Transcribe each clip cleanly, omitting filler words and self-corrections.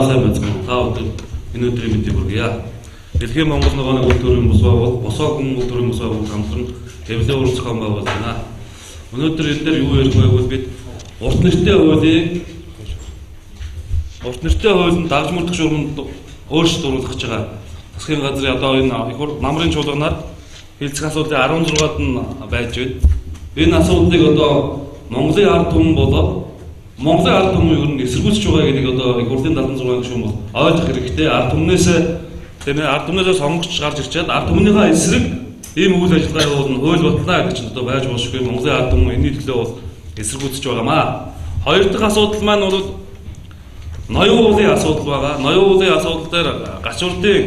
сайн байцгаана. Та бүхэн энэ өдрийн мэндийг хүргье. Дэлхийн Монгол нэг үйл төрийн бус байгуул, босоогүй үйл төрийн бус байгуул хамтран хэвлэл уран зохион байгуулна. Өнөөдөр энэ дээр юу ярих вэ гэвэл бид урт нэртэй хуулийн давж мөрдөх шуурманд өөрчлөлт оруулах гэж байгаа. Засгийн газрын одоо энэ их намрын чуулганаар хилцэх асуудлын 16-ад нь байж байна. Энэ асуудлыг одоо Монголын ард түмэн болоод Монголын ард түмэн ер нь эсэргүүцэж байгаа гэдгийг одоо их хурлын 76 гишүүн бол ойлгох хэрэгтэй. Ард түмнээсээ сонгогч гарч ирчээд ард түмнийхээ эсрэг ийм үйл ажиллагаа явуулна, хууль батлаа гэдэг чинь одоо байж болохгүй. Монголын ард түмэн энэний төлөө бол эсэргүүцэж байгаамаа. Хоёр дахь асуудал маань бол ноён уулын асуудал байгаа. Ноён уулын асуудал дээр гачуурдын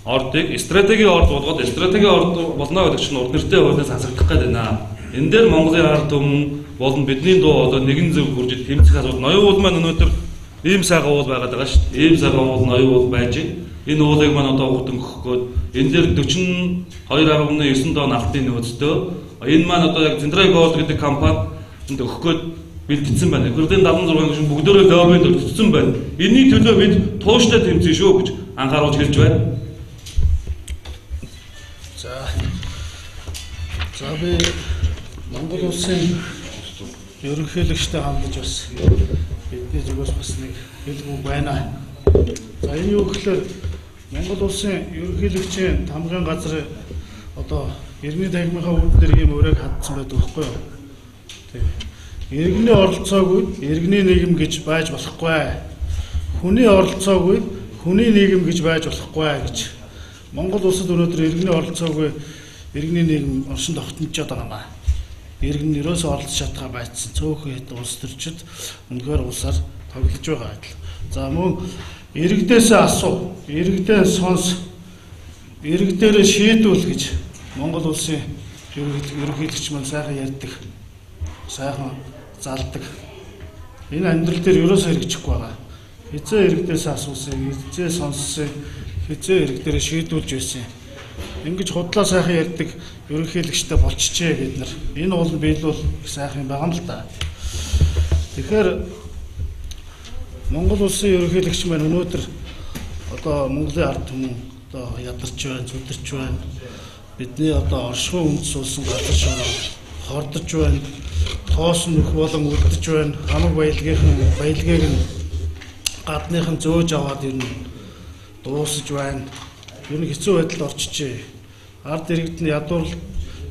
ордыг стратегийн орд болгоод стратегийн орд болно гэдэг чинь урд нэртэй хуулиас хасагдах гэдэг байна. Энэ дээр Монголын ард түмэн болон бидний дуу одоо нэгэн зөв хурж тэмцэх асуудал. Ноён уул маань өнөөдөр ийм сайхан уул байгаад байгаа шүү дээ. Ийм сайхан уул ноён уул байж байна. Энэ уулыг маань одоо өгд өнгөх гээд энэ дээр 42.9 тонн алтын нөөцтэй. Энэ маань одоо яг Централ Голд гэдэг компанид өгөх гээд бэлтгэсэн байна. Хөрдийн 76 гишүүн бүгдөө лоббинд өртсөн байна. Энийний төлөө бид тууштай тэмцэн шүү гэж анхааруулж хэлж байна. За би Монгол улсын ерөнхийлөгчтэй хандаж бас бидний зүгээс бас нэг хэлгүй байна. За энэ юу гэхээр Монгол улсын ерөнхийлөгчийн тамгын газар одоо иргэний тахимынхаа үүднэр ийм өрөөг хандсан байдаг байхгүй юу? Тэг. Иргэний оролцоогүй иргэний нийгэм гэж байж болохгүй. Хүний оролцоогүй хүний нийгэм гэж байж болохгүй гэж Монгол улсад өнөөдөр иргэний оролцоогүй иргэний нийгэм оршин тогтнож байгаа юм. Иргэн нэрөөсөө оролцож чадхаа байцсан цөөхөн хэд улс төрчид үнэхээр улсаар тоглож байгаа адил. За мөн иргэдээс асуу, иргэдээ сонс, иргэдээрээ шийдвэл гэж Монгол улсын ерөнхийлөгч маань сайхан ярьдаг, сайхан залдаг. Энэ амьдрал дээр ерөөсөө хэрэгжихгүй байгаа. Хизээ иргэдээс асуусан, хизээ сонссон, хизээ иргэдээрээ шийдүүлж байсан. Ингэж худлаа сайхан ярьдаг ерөнхийлөгчтэй болчихжээ бид нар. Энэ бол биелүүл сайхан байгаа юм л да. Тэгэхээр Монгол улсын ерөнхийлөгч маань өнөөдөр одоо Монголын ард түмэн одоо ядарч байна, зүдэрч байна. Бидний одоо оршихуй үндэс улсын газар шороо хордож байна. Тоос нөх болон үлдэж байна. Хамаг баялагийг нь гадныхан зөөж аваад ирнэ. Дуусаж байна. Ер нь хэцүү байдалд орчижээ. Ард иргэд нь ядуур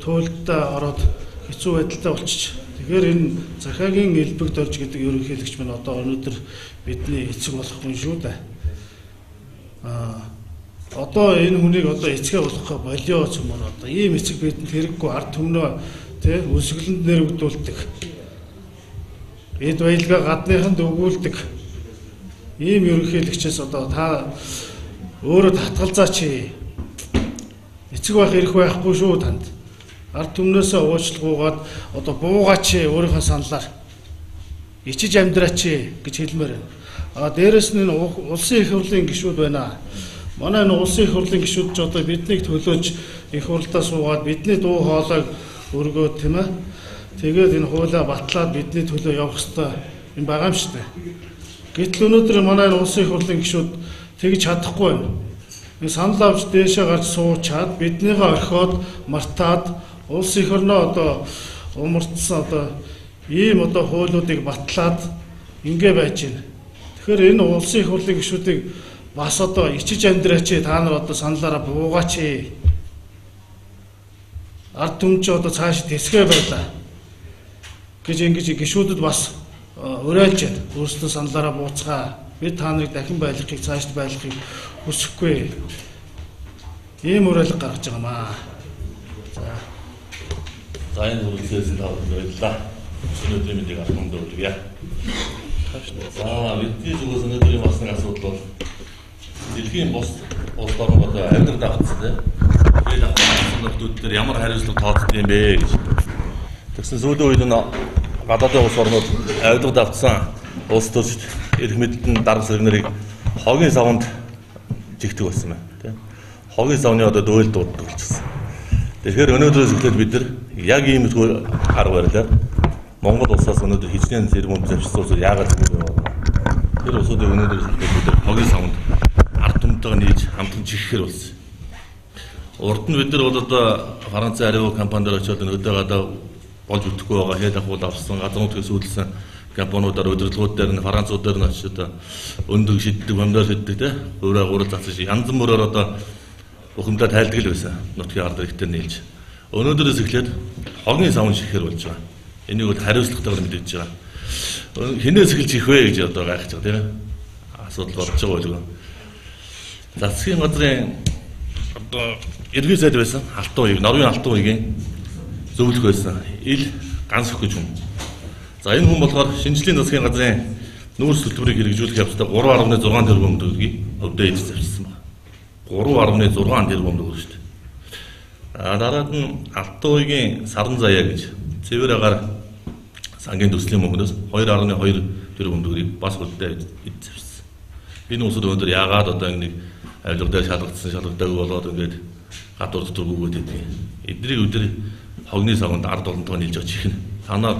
туйлдаа ороод хэцүү байдалтай болчих. Тэгэхээр энэ захаагийн элбэг дорж гэдэг ерөнхийлөгч маань одоо өнөөдөр бидний эцэг болохгүй шүү дээ. Одоо энэ хүнийг одоо эцгээ болгох болио цөмөр одоо ийм эцэг бидэнд хэрэггүй ард түмнөө тий өсгөлөнд нэрвдүүлдэг. Эд баялгаа гадныханд өгүүлдэг. Ийм ерөнхийлөгчээс одоо та өөрөө татгалзаач. Эцэг байх эрх байхгүй шүү танд. Ард түмнөөсөө уучлалгүйгээд одоо буугаач өөрийнхөө саналаар ичиж амьдраач гэж хэлмээр байна. Дээрэс нь улсын их хурлын гишүүд байна. Манай энэ улсын их хурлын гишүүд ч одоо биднийг төлөөж их хурлдаа суугаад бидний дуу хоолойг өргөөд тийм ээ. Тэгээд энэ хуулиа батлаад бидний төлөө явах хэрэгтэй юм байгаа юм шүү дээ. Гэтэл өнөөдөр манай энэ улсын их хурлын гишүүд тэгж чадахгүй байна. Санал авч дээшээ гарч суучаад биднийхээ орхиод мартаад улс их орноо одоо умартсан одоо ийм одоо хуулиудыг батлаад ингэ байж байна. Тэгэхээр энэ улсын их хурлын гишүүдийг бас одоо ичиж амьдраач та нар одоо саналаараа буугаач. Ард түмч одоо цааш тэсгээ байлаа гэж ингэж гишүүдэд бас уриалж байна. Өөрсдөө саналаараа бууцгаа. Бид та нарыг дахин байлгахыг цаашд байлгахыг хүсэхгүй. Ийм уриалга гаргаж байгаамаа. За энэ үргэлжлүүлсэн тавд байлаа. Өнөөдрийн мэндийг ахмад өгье. За бидний зүгээс өнөөдрийн бас нэг асуудал бол дэлхийн бус улс орнууд амьдрал давтсан тийм. Тэгээд давтсан нөхдөд дээр ямар хариуцлага тооцдог юм бэ гэж. Тэгсэн сүүлийн үед нь гадаадын улс орнууд авилга давтсан улс төрчд эрх мэдэлтэн дарга сэргнэрийг хогийн савнд жигдэг болсон байна тийм. Хогийн савны одоо дөөл дууддаг болчихсон. Тэгэхээр өнөөдрөөс эхлээд бид нар яг ийм арга барилаар Монгол улсаас өнөөдөр хичнээн зэрэг өмч авчирсан улсууд яагаад юм бэ? Тэр усуудыг өнөөдөр бид хогийн савнд ард түмтэйгээ нийлж хамтран чихэхээр болсон. Урд нь бид нар бол одоо Франц ариу компанидаар очиод өдөө гадаа болж өгөхгүй байгаа хэл ахуйд авсан газар нутгаас үүдэлсэн компаниудаар удирдлагуудаар нь Француудаар нь очиод өндөг шиддэг, бомдоор шиддэг те өөрөө гурал засаж янз бүрээр одоо бухимдаа тайлдаг л байсан. Нутгийн ард иргэдээр нийлж. Өнөөдрөөс эхлээд хогийн савн чихэхээр болж байгаа. Энийг бол хариуцлагатайгаар мэдээж байгаа. Хинээс эхэлж их вэ гэж одоо гайхаж байгаа тийм асуудал болж байгаа байлгүй. Засгийн газрын одоо эргэн сайд байсан алтан ууийг, Норвегийн алтан ууийг зөвлөх байсан. Ил ганц өх гэж хүн. За энэ хүн болохоор шинжлэлийн засгийн газрын нүүрс төлбөрийг хэрэгжүүлэх явцдаа 3.6 тэрбум төгрөгийг өвдөө эзэж зарчсан байна. 3.6 тэрбум төгрөг шүү дээ. Дараад нь алтан уугийн саран заяа гэж цэвэр агаар сангийн төслийн мөнгнөөс 2.2 тэрбум төгрөгийг бас өвдөө эзэж зарчсан. Энэ усуд өнөөдөр яагаад одоо нэг авилгадаа шалгагдаагүй болоод ингээд гадуур дотор гүгээд байдаг. Эднийг өдөр хогны савнд ард олонтойгоо нийлж байгаа чихнэ.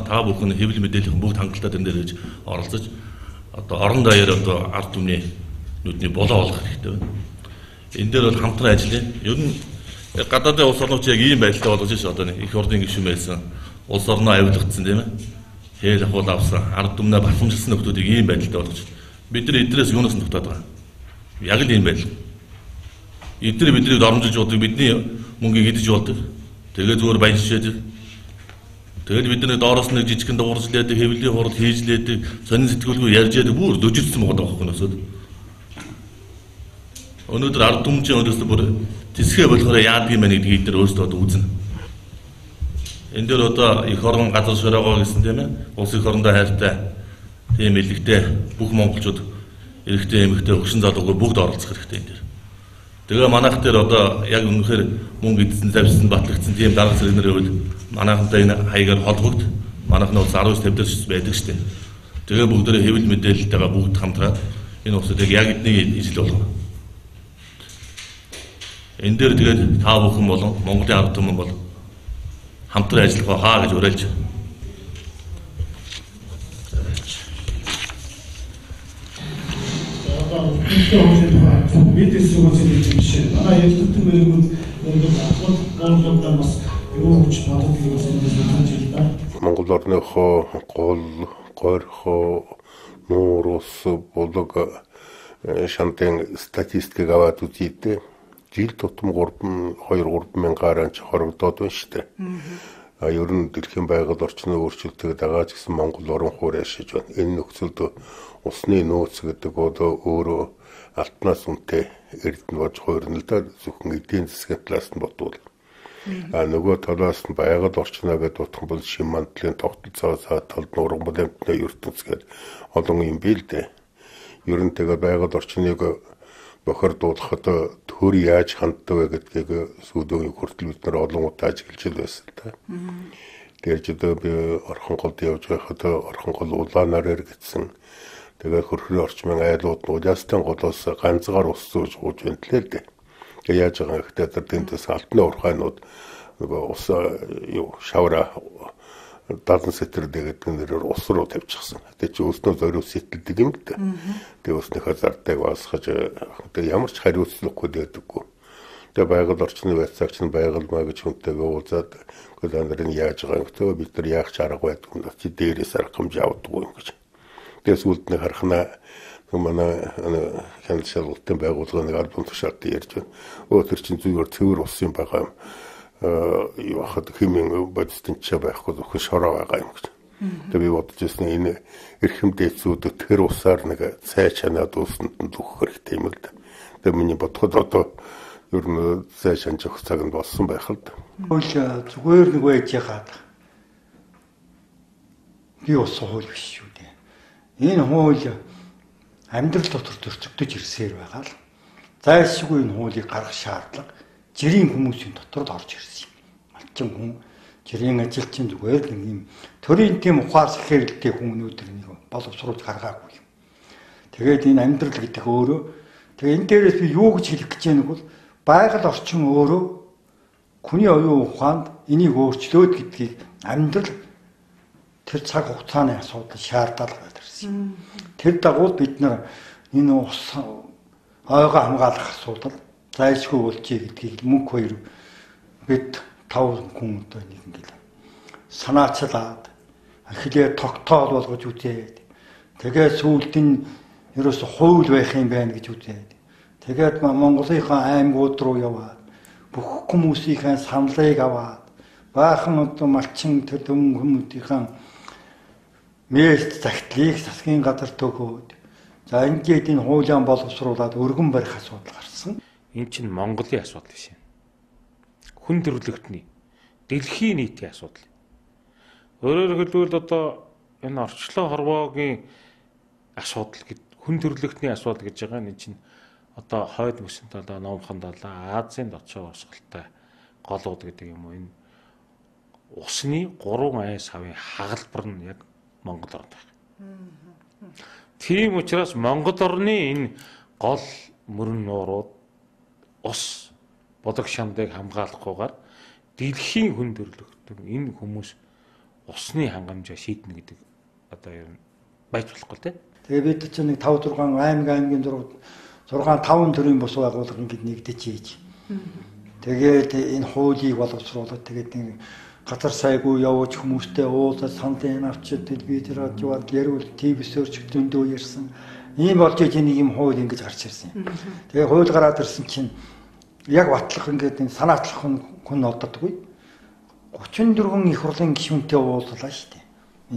Та бүхэн хэвлэл мэдээллийн бүгд хангалттай тэн дээр гэж оролцож одоо орон даяар одоо ард түмний нүдний болоо олох хэрэгтэй байна. Энэ дээр бол хамтран ажиллая. Ер нь гадаадын улс орнууд яг ийм байдалтай болгож ш одоо их ордын гишүүн байсан. Улс орноо авилгагдсан тийм ээ. Хэл ахуул авсан, ард түмнээ батламжилсан нөхдүүдийг ийм байдалтай болгож. Бид нар эдрээс юунаас нутгаад байгаа. Яг л ийм байдал. Эдгээр биднийг оромжилж болдог, бидний мөнгийг идэж болдог. Тэгээ зүгээр баяжчээд. Тэгээд бид нар доороос нэг жижигхэн дуурчлаад хэвлэлийн хурд хийжлээд сонин сэтгүүлгүй ярьж яадаг бүр дөжигдсэн байгаа байхгүй нөөсөд. Өнөөдөр ард түмжийн өнөөс бүр тэсгээ болохоор яадаг юм бэ гэдгийг эдгээр өөрсдөө үзнэ. Энэ дээр одоо их орон газар шороогоо гэсэн тийм ээ. Улс их орондоо хайртай тийм элэгтэй бүх монголчууд эрэгтэй эмэгтэй хөшин залуугүй бүгд оролцох хэрэгтэй энэ дээр. Тэгээ манайх дээр одоо яг үнэхээр мөнгө эдсэн, завьсан, батлагдсан тийм дарга зэрэгнэр байвал манайхантай энэ хаягаар холбогд манайх нь 19-50 дэх байдаг штеп. Тэгээ бүгдээрээ хэвлэл мэдээлэлтэйгээ бүгд хамтраад энэ усыг яг эдний ижил болгоно. Энэ дээр тэгээд та бүхэн болон Монголын ард түмэн бол хамтран ажиллах хаа гэж уриалж. Мэдээс зүгээс жишээ. Манай ертөнцийн мөрөнд өндөр бас юу гэж боддог юм бэ? Монгол орныхоо гол горьхоо нуурус болог шантын статистикийг аваад үзийдээ жил тутам 2-3 мянгаар анч хорогдоод байна шүү дээ. Ер нь дэлхийн байгаль орчны өөрчлөлтөд дагааж гисэн Монгол орон хуур яшиж байна. Энэ нөхцөлд усны нөөц гэдэг одоо өөрөө алтнаас үнэтэй эрдэнэ болж хуурналдаа зөвхөн эдийн засгийн талаас нь бодвол нөгөө талаас нь байгаль орчноо гэдэг утга бол шин мандлын тогтолцоос талд нуран бүлэмтний ертөнц гэдэг олон юм бий л дээ. Ер нь тэгээ байгаль орчныг бохирдуулахад төр яаж ханддаг вэ гэдгийг сүүлийн хүртэл бид нар олон удаа ажиглаж байсан л да. Тэгээд одоо би Орхонголд явж байхад Орхонгол улаанаар эргэцсэн. Тэгээд хөрхрийн орчмын айлууд нь уяастын голоос ганцгаар ус зөөж гууж байна л дээ. Тэгээд яаж байгаа гэхдээ тэр тэнтэс алтны урхайнууд нөгөө ус юу шавра 70 сэтэр гэдэг нэрээр ус руу тавьчихсан. Тэгээд чи өснөө зориуд сэтэлдэг юм дээ. Тэгээд өснийхөө зардыг басгаж тэгээд ямар ч хариуцлагагүй байдаггүй. Тэгээд байгаль орчны байцаагч нь байгалмаа гэж хүнтэйгээ уулзаад гэдэг нарын яаж байгаа юм гэдэг бид нар яах ч арга байдаг юм. Чи дээрээс арга хэмжээ авдаггүй юм гэж. Тэгээд сүлдний харахна манай хяналт шалгалтын байгууллагын альбом тушаалт ярьж байна. Тэр чинь зүгээр цэвэр ус юм байгаа юм. Юу хахад хэмээн бодистын ч байхгүй зөвхөн шороо байгаа юм гэж. Тэгээд би бодож ирсэн энэ эрхэм дээдсүүд тэр усаар нэг цай чанаад уусанд нь зүгх хэрэгтэй юм л да. Тэгээд миний бодоход одоо ер нь цай шанж өгөх цаг нь болсон байх л да. Хууль зүгээр нэг байж яагаад би ус хууль биш шүү дээ. Энэ хууль амьдрал дотор төрчөгдөж ирсээр байгаа л. Зайлшгүй энэ хуулийг гаргах шаардлага жирийн хүмүүсийн дотор л орж ирсэн юм. Малчин хүн, жирийн ажилчин зүгээр нэг юм төрийн тийм ухаар сэхэрэлтэй хүмүүнүүд нэг боловсруулж гаргаагүй юм. Тэгээд энэ амьдрал гэдэг өөрөө тэгээд энэ дээрээс би юу гэж хэлэх гэж байгааг бол байгаль орчин өөрөө хүний оюун ухаанд энийг өөрчлөөд гэдгийг амьдрал тэр цаг хугацааны асуудал шаардлагатай ирсэн. Тэр дагуу бид нар энэ ус ойгоо хамгаалах асуудал зайлшгүй болжээ гэдгийг мөнх хоёр бид 5 хүн одоо нэг ингээл санаачлаад эхлээ тогтоол болгож үзээд тэгээд сүүлд нь ерөөсө хууль байх юм байна гэж үзээд тэгээд Монголынхаа аймагуд руу яваад бүх хүмүүсийнхээ саналыг аваад баахан одоо малчин тэр хүмүүсийнхээ мэйл загтлыг засгийн газар төгөөд за ингээд энэ хуулийн боловсруулаад өргөн барих асуудал гарсан. Энэ чинь Монголын асуудал биш. Хүн төрөлхтний дэлхийн нийтийн асуудал. Өөрөөр хэлбэл одоо энэ орчлон хорвоогийн асуудал гэд хүн төрөлхтний асуудал гэж байгаа нь чинь одоо хойд мөсөнд одоо номхон далаа Азийн дочоо усгалтай голууд гэдэг юм уу энэ усны 3 ай савын хагалбар нь яг Монгол орнд байна. Тийм учраас Монгол орны энэ гол мөрөн нуурууд ус бодог шамдыг хамгаалахгүйгээр дэлхийн хүн төрөлхтөн энэ хүмүүс усны хангамжаа шийднэ гэдэг одоо ер нь байж болохгүй тийм. Тэгээ бид чинь нэг 5 6 аймгийн 6 5 төрлийн бус байгууллага ингэж нэгдэж ийж. Тэгээд энэ хуулийг боловсруулаад тэгээд нэг газар сайгүй явууч хүмүүстэй уулзаад сандын авчид телевизээр радиод ярил ТV-сээр ч дөндөө ярьсан. Ийм болж иж нэг юм хууль ингэж гарч ирсэн. Тэгээ хууль гараад ирсэн чинь яг батлах ингээд энэ санаачлах хүн оддоггүй. 34 их хурлын гишүүнтэй уулзлаа шүү дээ.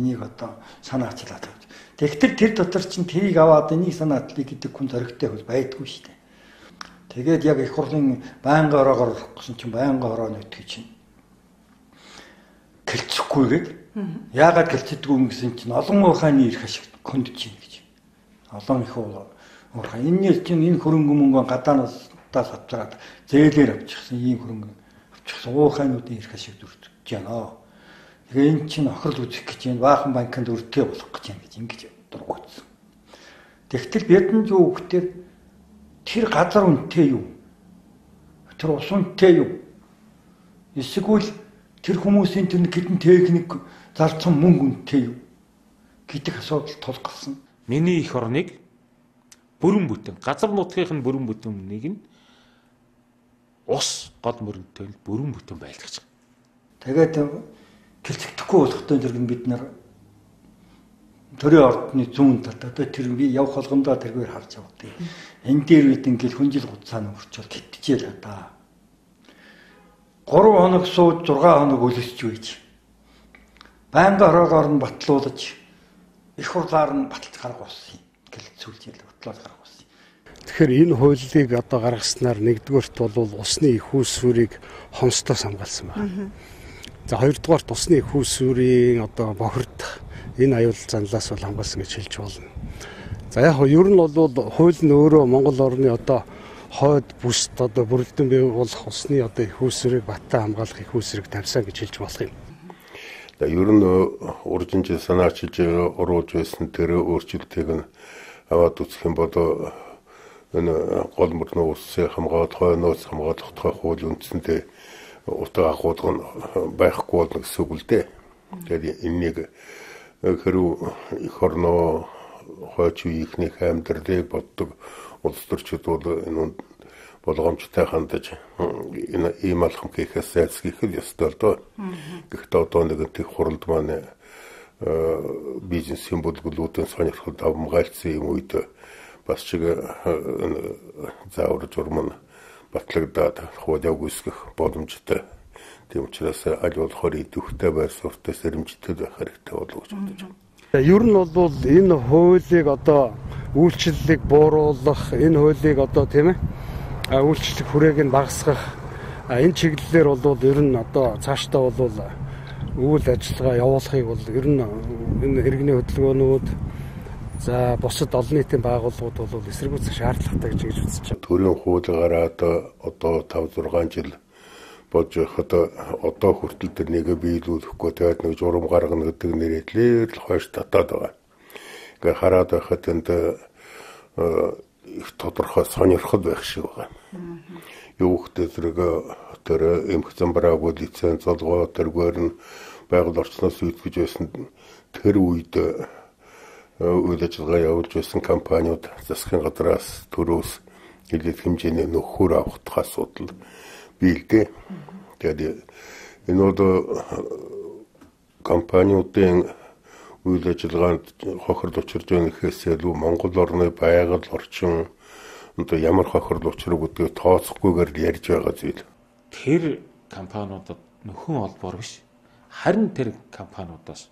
Энийг одоо санаачлаад авч. Тэгтэл тэр дотор чинь тэрийг аваад энийг санаатлыг гэдэг хүн зоригтой хөл байдгүй шүү дээ. Тэгээд яг их хурлын байнгын ороогоор орох гэсэн чинь байнгын ороо нөтгий чинь гэлцэхгүйгээд яагаад гэлцэдгүй юм гэсэн чинь олон ухааны ирэх ашиг хөндөж чинь гэж. Олон их уурхай энэ чинь энэ хөрөнгө мөнгө гадаанаас авчраад зээлээр авчихсан ийм хөрөнгө авчихсан уухайнуудын ирэх ашиг дүрж байна. Тэгээ энэ чинь охирол үзэх гэж байна. Баахан банкнд өртөө болох гэж байна гэж ингэж дургуутсан. Тэгтэл бидэнд юу гэхээр тэр газар үнэтэй юу? Тэр ус үнэтэй юу? Эсвэл тэр хүмүүсийн тэр хэдэн техник зарцсан мөнгө үнэтэй юу? Гэдэг асуудал тулгарсан. Миний их орныг бүрэн бүтэн газар нутгийнхын бүрэн бүтэннийг нь ус гол мөрөнтэй бүрэн бүтэн байлгаж байгаа. Тэгээд гэлцэхдэггүй болохтой зэрэг бид нар төрийн ордны зүүн талд одоо тэр би явах болгондоо тэргээр харж явдаг. Энэ дээр бид ингээл хүнжил хугацааны өрчөөр гитчихээ л да. 3 хоног сууд 6 хоног өлсөж үйж. Байнгын ороогоор нь батлуулж их хурлаар нь баталж гаргуулсан. Гэлцүүлж батлуулж гаргуулсан. Тэгэхээр энэ хуулийг одоо гаргаснаар нэгдүгээрт бол усны их үүсвэрийг хомсдоос хамгаалсан байна. За хоёрдугаарт усны их үүсвэрийн одоо бохирдох энэ аюул занлаас бол хамгаалсан гэж хэлж болно. За яг ер нь бол хууль нь өөрөө Монгол орны одоо хойд бүст одоо бүрэлдэхүүн бий болох усны одоо их үүсвэрийг баттай хамгаалах их үүсвэрийг тавьсан гэж хэлж болох юм. Ер нь урьдчилан санаачилж оруулж байсан тэр өөрчлөлтийг нь аваад үзэх юм бол энэ гол мөрний усыг хамгаалах, хойноос хамгаалах тухай хууль үндсэндээ утга агуулга байхгүй болно гэсэн үг л дээ. Тэгээд энийг хэрв их орноо хойч үеийнхний амьдралыг боддог улс төрчид бол энэ болгоомжтой хандаж энэ ийм алхам хийхээс зайлсхийх л ёстой л доо. Гэхдээ одоо нэг их хуралд маань бизнесийн бүлгэлүүдийн сонирхол давмгайлцсан юм үед бас чиг заавар журам нь батлагдаад хуулийг үүсгэх боломжтой. Тийм учраас аль болохоор идэвхтэй байр суурьтай сэрэмжтэй байх хэрэгтэй болов уу гэж бодож байна. Ер нь бол энэ хуулийг одоо үйлчлэлийг бууруулах, энэ хуулийг одоо тийм ээ үйлчлэх хүрээг нь багасгах энэ чиглэлээр бол ер нь одоо цаашдаа бол үйл ажиллагаа явуулахыг бол ер нь энэ иргэний хөдөлгөөнүүд за бусад олон нийтийн байгууллагууд бол эсэргүүцэх шаардлагатай гэж үзэж байна. Төрийн хууль гараад одоо 5-6 жил болж байхад одоо хүртэл тэр нэгэ биелүүлэхгүй тэгээд нэг журам гаргана гэдэг нэрээр л хойш татаад байгаа. Ингээ хараад байхад энд их тодорхой сонирхол байх шиг байгаа. Юу гэхдээ зэрэг тэр эмх замбраагүй лиценз олгоо тэргээр нь байгаль орчноос үүдгэж байсан тэр үед үйл ажиллагаа явуулж байсан компаниуд засгийн газраас төрөөс хилээд хэмжээний нөхөр авах асуудал бий л дээ. Тэгээд энэ компаниудын үйл ажиллагаанд хохирол учирж байгаа гэхээс илүү Монгол орны байгаль орчин ямар хохирол учраг гэдгийг тооцохгүйгээр ярьж байгаа зүйл. Тэр компаниудад нөхөн олбор биш. Харин тэр компаниудаас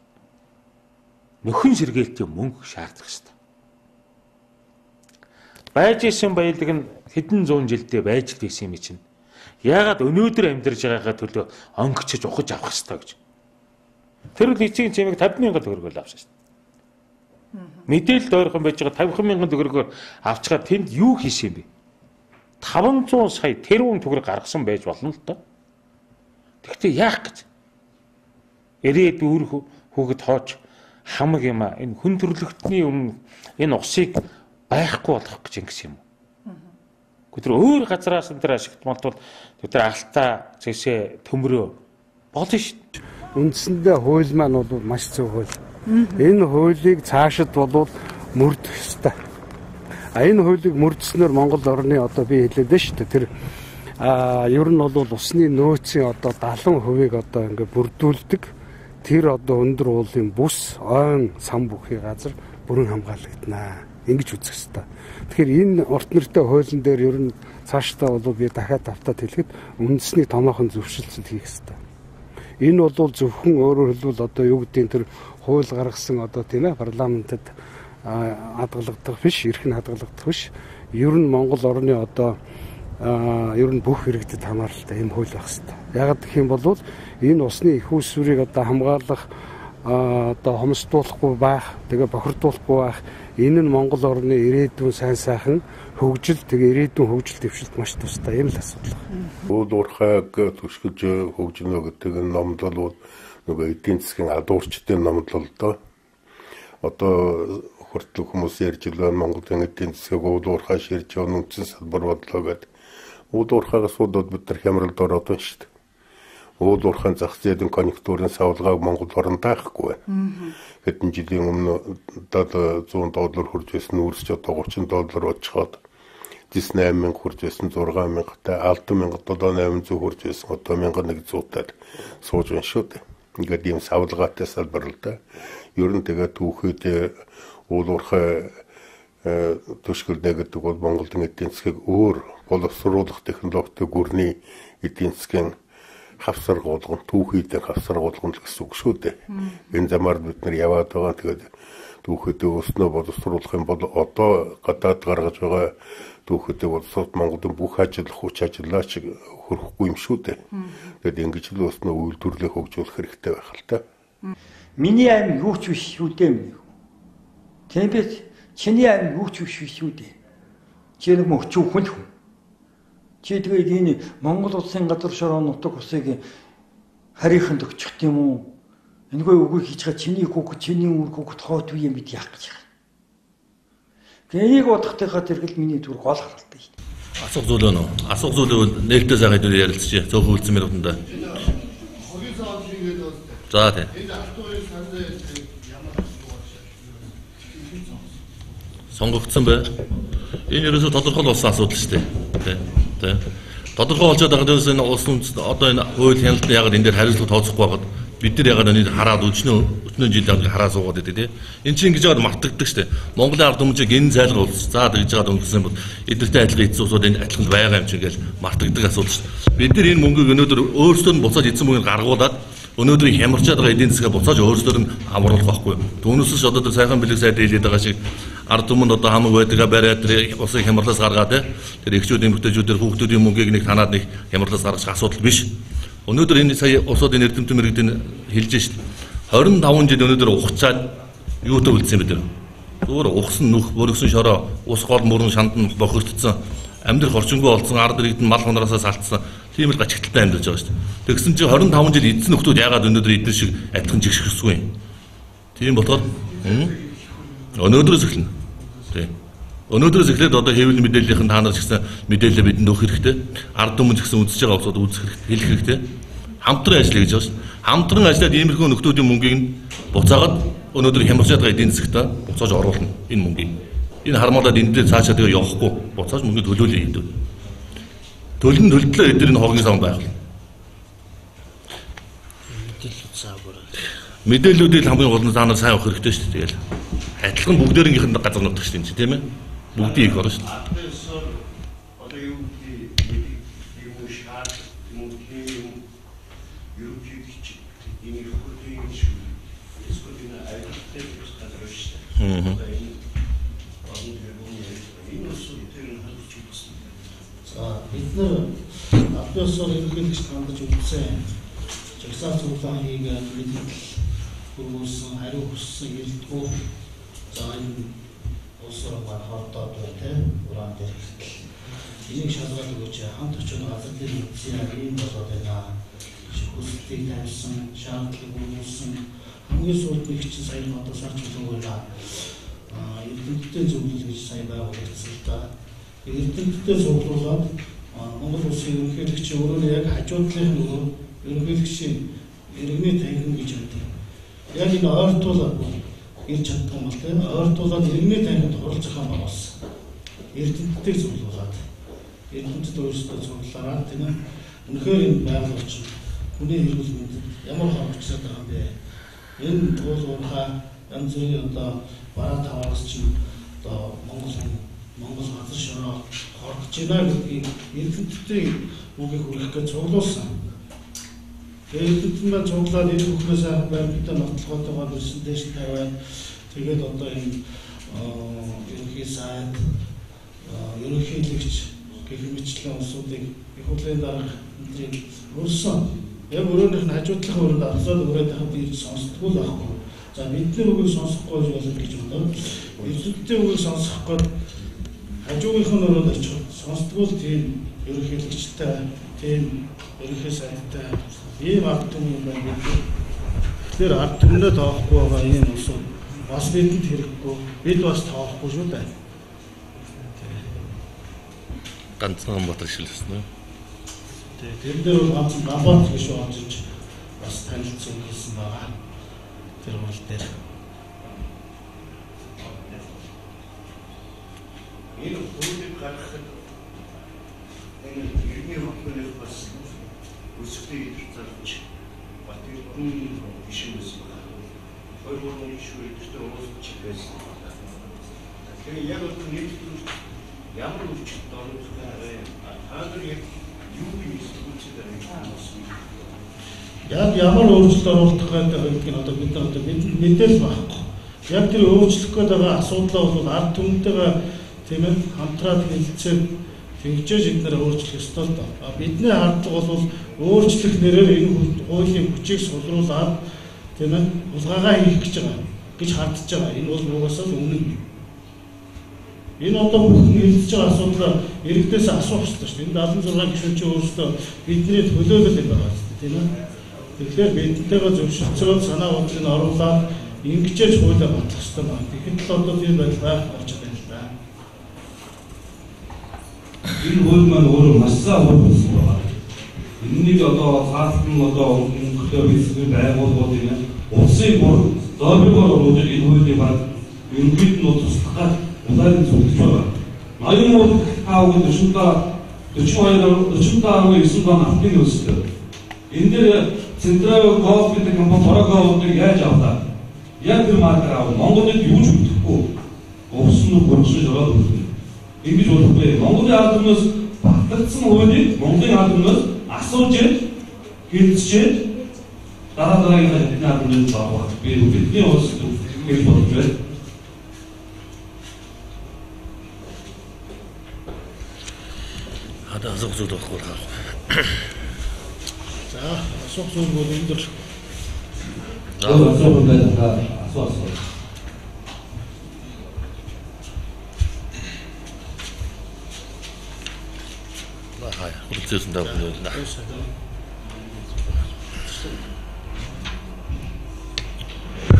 нөхөн сэргээлтийн мөнгө шаардах ёстой. Байж исэн баялаг нь хэдэн зуун жилдээ байж гисэн юм чинь. Яагаад өнөөдөр амьдарч байгаагаа төлөө онгичж ухаж авах ёстой гэж. Тэр үл эцгийн чимээг 50,000 төгрөгөөр авсан шүү дээ. Мэдээлэлд ойрхон байж байгаа 50,000 төгрөгөөр авчгаад тэнд юу хийсэн юм бэ? 500 сая тэрбум төгрөг гаргасан байж болно л доо. Тэгвэл яах гэж? Ирээд үүр хүүхэд хооч хамаг юм а энэ хүн төрлөختний өмнө энэ усыг байхгүй болгох гэж ингэсэн юм уу? Тэр өөр газраас энэ төр ашигтмал тэр алтаа зэсээ төмрөө болно шүү дээ. Үндсэндээ хууль маань бол маш зөв хууль. Энэ хуулийг цаашид болвол мөрдөх ёстой. Энэ хуулийг мөрдснөөр Монгол орны одоо би хэлээд байна шүү дээ. Тэр ер нь бол усны нөөцийн одоо 70% одоо ингээ бүрдүүлдэг. Тэр одоо өндөр уулын бүс, ойн сан бүхий газар бүрэн хамгаалагдана. Ингэж үзэх ёстой. Тэгэхээр энэ орт нэртэй хуулийн дээр ер нь цаашдаа бол би дахиад давтаад хэлэхэд үндэсний томоохон зөвшөлтсөл хийх ёстой. Энэ бол зөвхөн өөрөөр хэлбэл одоо юу гэдгийг тэр хууль гаргасан одоо тийм ээ парламентэд хадгалагдах биш, эрхэн хадгалагдах биш. Ер нь Монгол орны одоо ер нь бүх иргэдэд хамааралтай юм хууль байх хэрэгтэй. Ягаад гэх юм бол энэ усны их усүрийг одоо хамгаалах одоо хомсдуулахгүй байх, тэгээ бохирдуулахгүй байх. Энэ нь Монгол орны ирээдүйн сайн сайхан хөгжил, тэгээ ирээдүйн хөгжил дэвшилт маш тустай юм л асуудал. Үүд уурхайг түшгэж хөгжинө гэдэг нь номлол нөгөө эдийн засгийн адуурчдын номлол доо. Одоо хүртэл хүмүүс ярьж байгаа Монголын эдийн засгийг үүд уурхай ширж явах үндсэн салбар бодлоо гэдэг. Үүд уурхайгаас удаад бид нар хямралд ороод байна шүү дээ. Үүд уурхайн зах зээлийн конъюнктурын савлгааг Монгол оронд таахгүй байна. Хэдэн жилийн өмнө $100 хүрж байсан нүүрсч одоо $30 болчиход $8,000 хүрж байсан 6,000-тай $10,800 хүрж байсан одоо 1,100-таар сууж байна шүү дээ. Ингээд ийм савлгаатай салбар л да. Ер нь тэгээ түүхэд үүд уурхай төшгөлнө гэдэг бол Монголын эдийн засгийг өөр боловсруулах технологитой гүрний эдийн засгийн хавсаргуулган, түүхийдээ хавсаргуулган л гэсэн үг шүү дээ. Энэ замаар бид нар яваад байгаа. Тэгээд түүхийдээ өснөө боловсруулах юм бол одоо гадаад гаргаж байгаа түүхийдээ боловсруулалт Монголын бүх ажил, хүч ажиллаа чиг хөрөхгүй юм шүү дээ. Тэгээд ингэж л өснөө үйлдвэрлэлийг хөгжүүлэх хэрэгтэй байх л та. Миний аим юу ч биш шүү дээ. Тийм биз? Чиний аим юу ч биш шүү дээ. Чи нэг мөчүүхэн л хүн. Чи тэгээд энэ Монгол улсын газар шороо нутаг усыг харийнханд өгчих юм уу? Энэгүй үгүй хийж байгаа чиний хүүхэд, чиний үр хүүхэд хоот үе юм бид яах гэж байгаа. Энийг бодохтойхоо тэргэл миний зүр гол харалтай шүү дээ. Асуух зүйл өнөө. Асуух зүйл нээлттэй сайхан хэдүүл ярилцчих. Цөөхөн үлдсэн минутанда. За тийм. Сонгогдсон бай. Энэ ерөөсө тодорхой болсон асуудал шүү дээ. Тийм. Тодорхой болж байгаа дээрээс энэ улсын одоо энэ хууль хяналтын яг энэ дээр хариуцлага тооцохгүй байгаад бид нар яг энэ хараад өчнөө жил хараа суугаад байдаг тийм. Энд чинь ингэж яагаад мартагддаг шүү дээ. Монголын ард түмэн чинь гэн зайлга улс. За тэгж яагаад өнгөрсөн бол эдгэртэй адилхан эцсийн улсууд энэ адилхан байгаа юм чинь гэж мартагддаг асуудал шүү дээ. Бид нар энэ мөнгөийг өнөөдөр өөрсдөө нь буцааж эзэн мөнгөийг гаргуулад өнөөдрийн хямарчаад байгаа эдийн засгаа буцааж өөрсдөө нь амруулах байхгүй. Түүнээс ч одоо сайхан бэлэг сайд хэлээд байгаа шиг ард түмэнд одоо хамаг байдгаа бариад тэр усыг хямралаас гаргаад тэр эхчүүд эмэгтэйчүүд тэр хүүхдүүдийн мөнгийг нэг танаад нэг хямралаас гаргах асуудал биш. Өнөөдөр энэ сая усуудын эрдэмтэн мэрэгдэн хэлж шít. 25 жил өнөөдөр ухцаад юутай үлдсэн бид нар. Зүгээр ухсан нүх, бөргсөн шороо, ус гол мөрөн шандан бохирдсон, амьдрах орчингүй болсон, ард иргэд нь мал хунараасаа салтсан. Тийм л гачигталтай амьдарч байгаа шүү дээ. Тэгсэн чинь 25 жил эдсэн нөхдүүд яагаад өнөөдөр эдгээр шиг адилхан жигшгэсгүй юм. Тийм болохоор өнөөдрөөс эхэлнэ. Тийм. Өнөөдрөөс эхлээд одоо хэвлэл мэдээллийнхэн та нар ч гэсэн мэдээлэл бидэнд өгөх хэрэгтэй. Ард түмэн ч гэсэн үзэж байгаа улсууд үзэх хэрэгтэй, хэлэх хэрэгтэй. хамтран ажиллая гэж байна. Хамтран ажиллаад иймэрхүү нөхдүүдийн мөнгийг нь буцаагаад өнөөдөр хямрчаад байгаа эдийн засагт буцааж оруулна энэ мөнгийг. Энэ хармуулаад энэ дээр цаашаа тэгээ явахгүй буцааж мөнгө төлөөлөе гэдэг. Төлн төлдлөө эдгээр энэ хогийн сан байгуулна. Мэдээллүүдийг хамгийн гол нь та нар сайн авах хэрэгтэй шүү дээ. Тэгэл адилхан бүгдээрийнх нь газар нутаг шүү дээ, тийм ээ. Бүгдийг их орно шүү дээ. За бид нар албаасаар ерөнхийлөгч хандаж үзсэн жагсаал цуглаан хийгээд мэдээлэл хүргүүлсэн хариу хүссэн ирдгүү за энэ улсаар харагдаад байна тийм уран дээр энийг шалгаад өгөөч хамт очиж газар дээр үзсэн юм болоод байна. Хүсэлтийг тавьсан, шаардлагыг хүргүүлсэн хамгийн сүүлд нэг чинь сая одоо сарч байгаа эрдэмтдийн зөвлөл гэж сайн байгуулагдсан л да. Эрдэмтдээ зөвлөлөд Монгол улсын ерөнхийлөгч өөрөө яг хажуудлын нөгөө ерөнхийлөгчийн иргэний танхим гэж байдаг. Яг энэ ойртуулаад ирж чаддаг юм бол тийм ойртуулаад иргэний танхимд оролцох юм байгуулсан. Эрдэмтдийг зөвлөлөд эрдэмтэд өөрсдөө зөвлөлөөраа тийм үнэхээр энэ байгууллагч хүний эрүүл мэндэд ямар хангалттай байгаа юм бэ? Энэ туулгуудаа янз бүрийн одоо бараа таваас чинь одоо Монгол газар шороо хордож байна гэдгийг эрдэмтдийн үгийг хүргэх гэж цуглуулсан. Эрдэмтэн маань цуглаад энэ бүхнээс байр бидээ нотлохотойгоо бэрсэн дэш тавиад тэгээд одоо энэ ерөнхий сайд ерөнхийлөгч гэх мэтлэн улсуудыг их хугацааны дараах энтрийг өрсөн. Яг өөрөөх нь хажуудлах өрөөнд арзаад өрөөд хавд ирж сонсдгоо л байхгүй. За бидний үгийг сонсохгүй болно гэж бодоод эрдэмтдийн үгийг сонсох гээд хажуугийнх нь өрөөнд очих сонсдгоо л тийм ерөнхийлөгчтэй тийм ерөнхий сайдтай ийм ард түмэн юм байна. Тэгэхээр ард түмнээ тоохгүй байгаа ийм улсууд бас бидэнд хэрэггүй бид бас тоохгүй шүү дээ. Ганцхан батаршилсэн үү? Тэр дээр бол ганцхан гамбат гэж бодож бас танилцсан гэсэн байгаа. Тэр бол дээр. Энэ бүхнийг гаргахад энэ юуны хөвгөлөөр бас үсгтэй зарж батэрдэн бишээс хоёрын шүрэгтэй уусч байсан. Тэгэхээр яг л нэг ямар үчигт орох вэ? Хаагаар яг юу гэж яг ямар өөрчлөлт оруулах гэдэг нь одоо бид нар одоо мэдээлэл байхгүй. Яг тэр өөрчлөх гээд байгаа асуудлаа бол ард түмэнтэйгээ тийм ээ хамтраад хэлцээд тэгжээж эдгээр өөрчлөх ёстой л доо. Бидний хардлага бол өөрчлөх нэрээр энэ хуулийн хүчийг сулруулад тийм ээ улгаагаа хийх гэж байгаа гэж хандж байгаа. Энэ бол угаасаа л үнэн. Энэ одоо бүхэн хэлж байгаа асуудал иргэдээс асуух хэрэгтэй шүү дээ. Энэ 76 гишүүн чинь өөрсдөө бидний төлөөлөл юм байгаа шүү дээ, тийм ээ. Тэгэхээр бидэнтэйгээ зөвшөлтсөөр санаа бодлыг оруулаад ингэжээж хуулиа батлах хэрэгтэй байна. Тэгэхэд л одоо тийм байдал байх болж байна л да. Энэ хууль маань өөрөө маш сайн хууль болсон байна. Энэнийг одоо хаалтан одоо өнгөтэй бизнес байгууллагууд юм улсын бүр зооброор оруулж энэ хуулийг баг ерөнхийд нь туслахаар улаан зөвлөж байгаа. 83 таавын 42.9 он автын өсөлт. Энэ дээр Централ Голф гэдэг компани Борогоодыг яаж авлаа? Яг тэр маркер авах Монголд юу ч өгөхгүй. Өвсөн нь бүрсэн жоод өгсөн. Ингэж болохгүй. Монголын ард түмнээс батлагдсан хуулийг Монголын ард түмнээс асууж хэлцчихэд дараагийн хэдэн ард түмнээс авах. Би бидний улс гэж бодож байна. Хадаа асуух зүйл байхгүй хаа. За асуух зүйл бол энэ дөр. асуух байлаа. Асуу. Хурцсан даа бүгд.